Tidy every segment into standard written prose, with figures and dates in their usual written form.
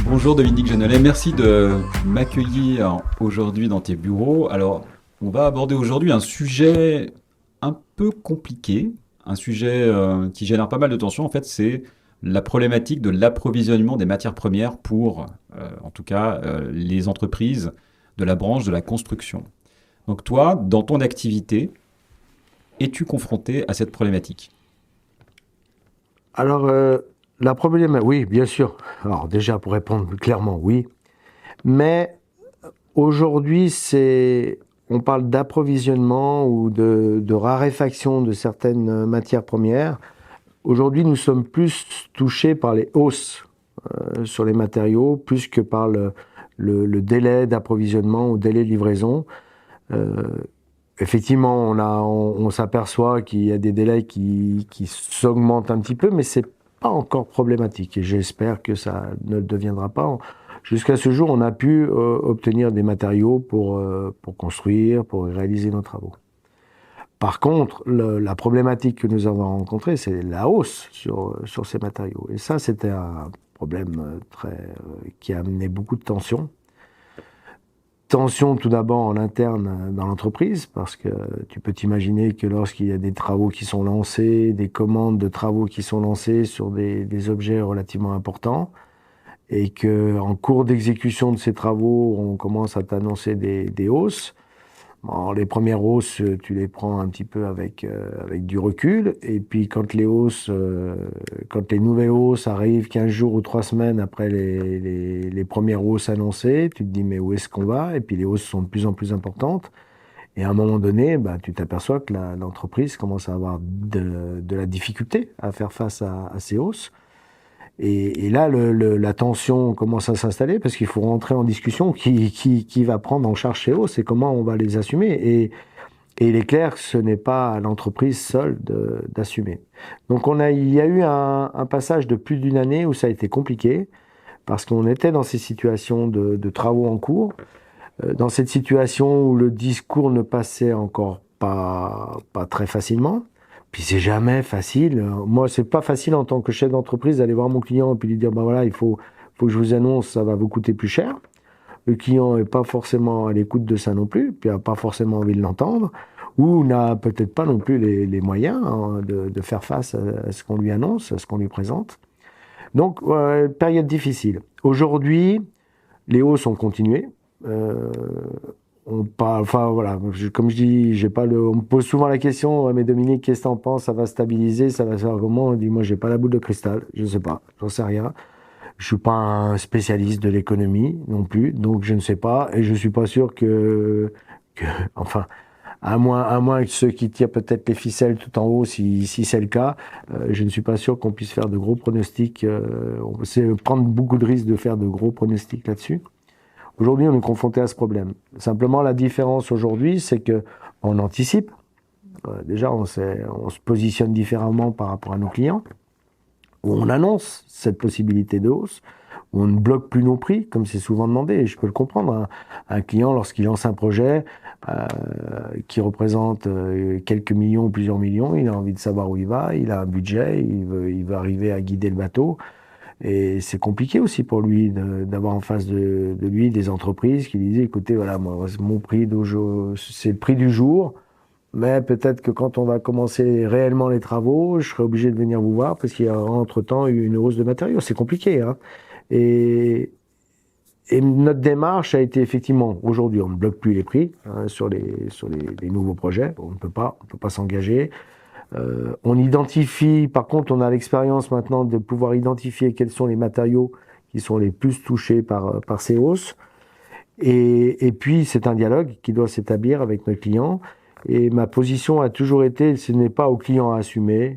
Bonjour Dominique Genollet, merci de m'accueillir aujourd'hui dans tes bureaux. Alors, on va aborder aujourd'hui un sujet un peu compliqué, un sujet qui génère pas mal de tensions. En fait, c'est la problématique de l'approvisionnement des matières premières pour, en tout cas, les entreprises de la branche de la construction. Donc toi, dans ton activité, es-tu confronté à cette problématique? Alors, la problématique, oui, bien sûr. Alors, déjà, pour répondre clairement, oui. Mais aujourd'hui, on parle d'approvisionnement ou de raréfaction de certaines matières premières. Aujourd'hui, nous sommes plus touchés par les hausses sur les matériaux, plus que par le délai d'approvisionnement ou délai de livraison. Euh, Effectivement, on s'aperçoit qu'il y a des délais qui s'augmentent un petit peu, mais c'est pas encore problématique. Et j'espère que ça ne le deviendra pas. Jusqu'à ce jour, on a pu obtenir des matériaux pour construire, pour réaliser nos travaux. Par contre, la problématique que nous avons rencontrée, c'est la hausse sur ces matériaux. Et ça, c'était un problème qui a amené beaucoup de tensions. Tension tout d'abord en interne dans l'entreprise, parce que tu peux t'imaginer que lorsqu'il y a des travaux qui sont lancés, des commandes de travaux qui sont lancées sur des objets relativement importants, et que en cours d'exécution de ces travaux, on commence à t'annoncer des hausses. Bon, les premières hausses, tu les prends un petit peu avec du recul, et puis quand les nouvelles hausses arrivent 15 jours ou 3 semaines après les premières hausses annoncées, tu te dis mais où est-ce qu'on va? Et puis les hausses sont de plus en plus importantes, et à un moment donné, bah, tu t'aperçois que l'entreprise commence à avoir de la difficulté à faire face à ces hausses. Et là, la tension commence à s'installer parce qu'il faut rentrer en discussion qui va prendre en charge ces hausses et comment on va les assumer. Et il est clair que ce n'est pas à l'entreprise seule d'assumer. Donc il y a eu un passage de plus d'une année où ça a été compliqué parce qu'on était dans ces situations de travaux en cours, dans cette situation où le discours ne passait encore pas très facilement. Puis c'est jamais facile. Moi, c'est pas facile en tant que chef d'entreprise d'aller voir mon client et puis lui dire, bah voilà, faut que je vous annonce, ça va vous coûter plus cher. Le client n'est pas forcément à l'écoute de ça non plus, puis n'a pas forcément envie de l'entendre, ou n'a peut-être pas non plus les moyens hein, de faire face à ce qu'on lui annonce, à ce qu'on lui présente. Donc, période difficile. Aujourd'hui, les hausses ont continué. Euh, enfin voilà, comme je dis, j'ai pas on me pose souvent la question, ouais, mais Dominique, qu'est-ce que t'en penses? Ça va stabiliser, ça va se faire comment? On dit, moi, j'ai pas la boule de cristal, je sais pas, j'en sais rien. Je suis pas un spécialiste de l'économie non plus, donc je ne sais pas, et je suis pas sûr enfin, à moins que ceux qui tirent peut-être les ficelles tout en haut, si c'est le cas, je ne suis pas sûr qu'on puisse faire de gros pronostics. C'est prendre beaucoup de risques de faire de gros pronostics là-dessus. Aujourd'hui, on est confronté à ce problème. Simplement, la différence aujourd'hui, c'est que on anticipe. Déjà, on se positionne différemment par rapport à nos clients, où on annonce cette possibilité de hausse, où on ne bloque plus nos prix, comme c'est souvent demandé, et je peux le comprendre. Un client, lorsqu'il lance un projet qui représente quelques millions ou plusieurs millions, il a envie de savoir où il va, il a un budget, il veut arriver à guider le bateau. Et c'est compliqué aussi pour lui d'avoir en face de lui des entreprises qui lui disent, écoutez, voilà, moi, mon prix c'est le prix du jour, mais peut-être que quand on va commencer réellement les travaux, je serai obligé de venir vous voir parce qu'il y a entre-temps eu une hausse de matériaux. C'est compliqué, hein. Et, et notre démarche a été effectivement, aujourd'hui, on ne bloque plus les prix hein, sur les nouveaux projets. On ne peut pas s'engager. On identifie, par contre, on a l'expérience maintenant de pouvoir identifier quels sont les matériaux qui sont les plus touchés par ces hausses. Et puis, c'est un dialogue qui doit s'établir avec nos clients. Et ma position a toujours été, ce n'est pas au client à assumer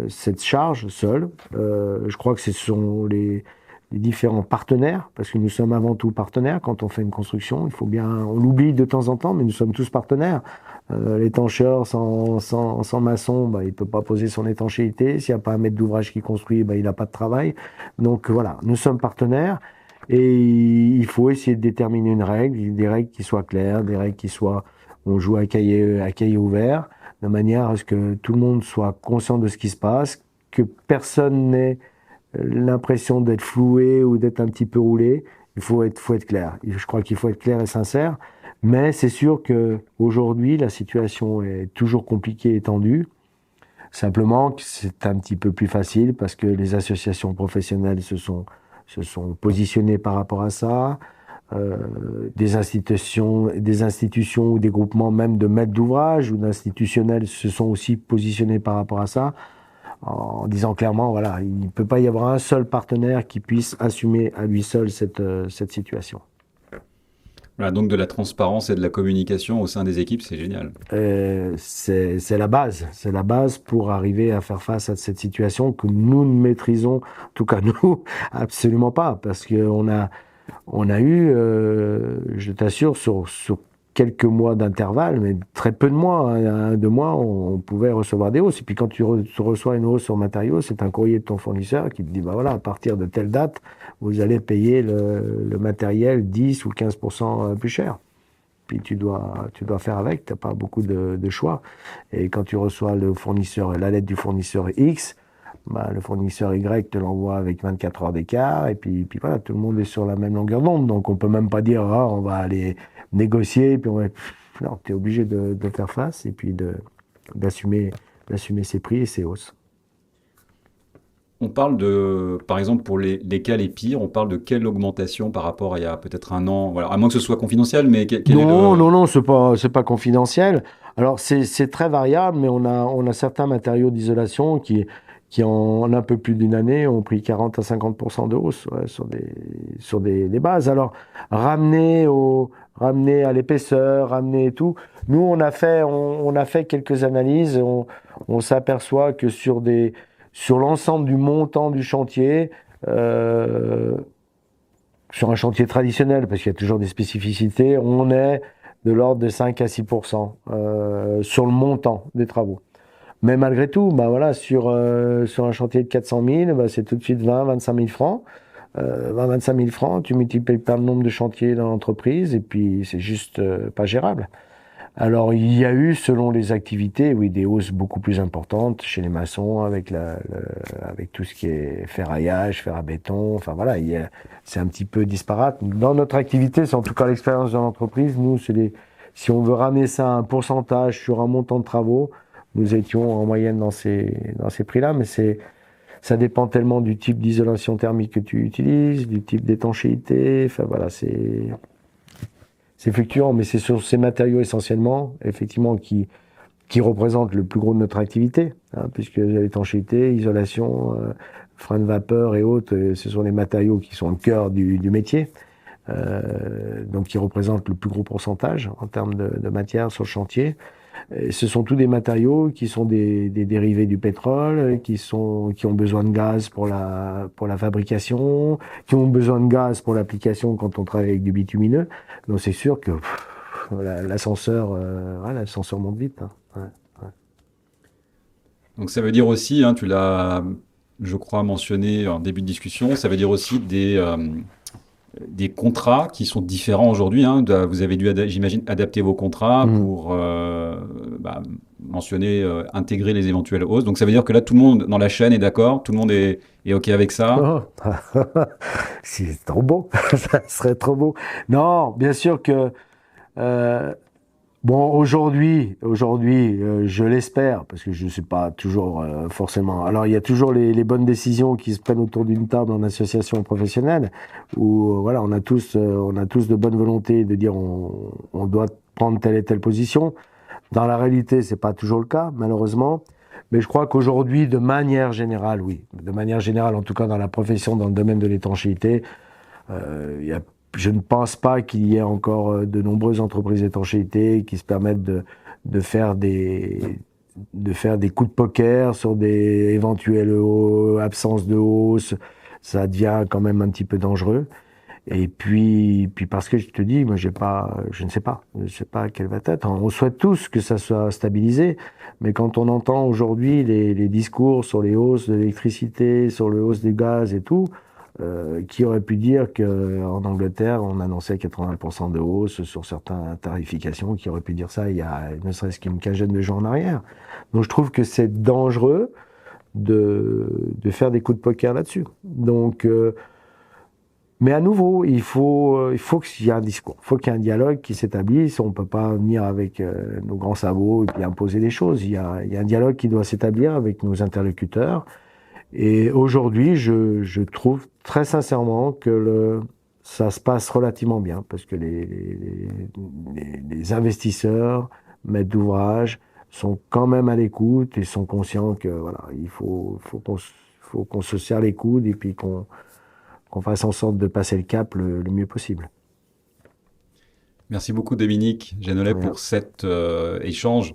cette charge seul. Je crois que ce sont les différents partenaires, parce que nous sommes avant tout partenaires quand on fait une construction. Il faut bien, on l'oublie de temps en temps, mais nous sommes tous partenaires. L'étancheur sans maçon, bah, il peut pas poser son étanchéité. S'il n'y a pas un maître d'ouvrage qui construit, bah, il n'a pas de travail. Donc voilà, nous sommes partenaires et il faut essayer de déterminer une règle, des règles qui soient claires, des règles qui soient, on joue à cahier ouvert, de manière à ce que tout le monde soit conscient de ce qui se passe, que personne n'ait l'impression d'être floué ou d'être un petit peu roulé. Faut être clair. Je crois qu'il faut être clair et sincère. Mais c'est sûr que aujourd'hui, la situation est toujours compliquée et tendue. Simplement, c'est un petit peu plus facile parce que les associations professionnelles se sont positionnées par rapport à ça. Des institutions ou des groupements même de maîtres d'ouvrage ou d'institutionnels se sont aussi positionnés par rapport à ça, en disant clairement, voilà, il ne peut pas y avoir un seul partenaire qui puisse assumer à lui seul cette situation. Voilà, donc de la transparence et de la communication au sein des équipes, c'est génial. C'est la base pour arriver à faire face à cette situation que nous ne maîtrisons, en tout cas nous, absolument pas, parce on a eu, je t'assure, sur quelques mois d'intervalle, mais très peu de mois, hein, 1, 2 mois, on pouvait recevoir des hausses. Et puis quand tu reçois une hausse sur matériaux, c'est un courrier de ton fournisseur qui te dit, bah voilà, à partir de telle date, vous allez payer le matériel 10 ou 15% plus cher. Puis tu dois faire avec, tu n'as pas beaucoup de choix. Et quand tu reçois la lettre du fournisseur X, bah, le fournisseur Y te l'envoie avec 24 heures d'écart, et puis voilà, tout le monde est sur la même longueur d'onde. Donc on peut même pas dire, ah, on va aller négocier, puis non, tu es obligé de faire face, et puis d'assumer ses prix et ses hausses. On parle par exemple, pour les cas les pires, on parle de quelle augmentation par rapport à il y a peut-être un an, voilà, à moins que ce soit confidentiel, mais quel est Non, le... non, non, c'est pas confidentiel. Alors c'est très variable, mais on a certains matériaux d'isolation qui en un peu plus d'une année ont pris 40 à 50% de hausse, ouais, sur des bases. Alors ramener à l'épaisseur, ramener et tout. Nous on a fait quelques analyses. On s'aperçoit que sur l'ensemble du montant du chantier. Sur un chantier traditionnel, parce qu'il y a toujours des spécificités, on est de l'ordre de 5 à 6% sur le montant des travaux. Mais malgré tout, bah voilà, sur un chantier de 400 000, bah c'est tout de suite 20-25 000 francs. 20-25 000 francs, tu multiplies par le nombre de chantiers dans l'entreprise, et puis c'est juste pas gérable. Alors, il y a eu, selon les activités, oui, des hausses beaucoup plus importantes chez les maçons, avec tout ce qui est ferraillage, fer à béton. Enfin voilà, c'est un petit peu disparate. Dans notre activité, c'est en tout cas l'expérience de l'entreprise. Nous, si on veut ramener ça à un pourcentage sur un montant de travaux, nous étions en moyenne dans ces prix-là, mais ça dépend tellement du type d'isolation thermique que tu utilises, du type d'étanchéité. Enfin voilà, c'est fluctuant, mais c'est sur ces matériaux essentiellement, effectivement, qui représentent le plus gros de notre activité, hein, puisque l'étanchéité, isolation, frein de vapeur et autres, ce sont les matériaux qui sont le cœur du métier, donc qui représentent le plus gros pourcentage en termes de matière sur le chantier. Et ce sont tous des matériaux qui sont des dérivés du pétrole, qui ont besoin de gaz pour la fabrication, qui ont besoin de gaz pour l'application quand on travaille avec du bitumineux. Donc c'est sûr que l'ascenseur monte vite, hein. Ouais, ouais. Donc ça veut dire aussi, hein, tu l'as, je crois, mentionné en début de discussion, ça veut dire aussi des contrats qui sont différents aujourd'hui, hein. Vous avez dû, j'imagine, adapter vos contrats pour mentionner, intégrer les éventuelles hausses. Donc ça veut dire que là, tout le monde dans la chaîne est d'accord, tout le monde est OK avec ça. Oh. C'est trop beau, ça serait trop beau. Non, bien sûr que bon, aujourd'hui, je l'espère, parce que je ne sais pas toujours forcément. Alors, il y a toujours les bonnes décisions qui se prennent autour d'une table en association professionnelle, où voilà, on a tous de bonne volonté de dire on doit prendre telle et telle position. Dans la réalité, c'est pas toujours le cas, malheureusement. Mais je crois qu'aujourd'hui, de manière générale, oui, de manière générale, en tout cas dans la profession, dans le domaine de l'étanchéité, je ne pense pas qu'il y ait encore de nombreuses entreprises d'étanchéité qui se permettent de faire des coups de poker sur des éventuelles absences de hausse. Ça devient quand même un petit peu dangereux. Et puis parce que je te dis, moi je ne sais pas quelle va être. On souhaite tous que ça soit stabilisé, mais quand on entend aujourd'hui les discours sur les hausses de l'électricité, sur les hausses des gaz et tout, Qui aurait pu dire qu'en Angleterre, on annonçait 80% de hausse sur certaines tarifications, qui aurait pu dire ça il y a ne serait-ce qu'une quinzaine de jours en arrière. Donc je trouve que c'est dangereux de faire des coups de poker là-dessus. Donc, mais à nouveau, il faut qu'il y ait un discours, il faut qu'il y ait un dialogue qui s'établisse. On ne peut pas venir avec nos grands sabots et puis imposer des choses. Il y a un dialogue qui doit s'établir avec nos interlocuteurs. Et aujourd'hui, je trouve très sincèrement que ça se passe relativement bien parce que les investisseurs, maîtres d'ouvrage, sont quand même à l'écoute et sont conscients que voilà, faut qu'on se serre les coudes et puis qu'on fasse en sorte de passer le cap le mieux possible. Merci beaucoup Dominique Genollet Rien. pour cet échange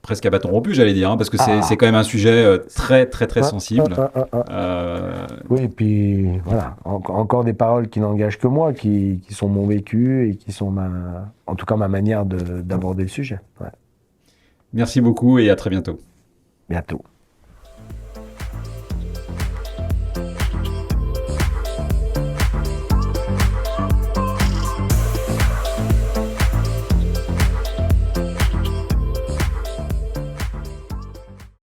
presque à bâton rompu, j'allais dire, hein, parce que c'est Ah, quand même un sujet très très très ah, ah, sensible. ah, ah, ah. Euh, Oui, et puis voilà, encore des paroles qui n'engagent que moi, qui sont mon vécu et qui sont en tout cas ma manière d'aborder le sujet. Ouais. Merci beaucoup et à très bientôt. Bientôt.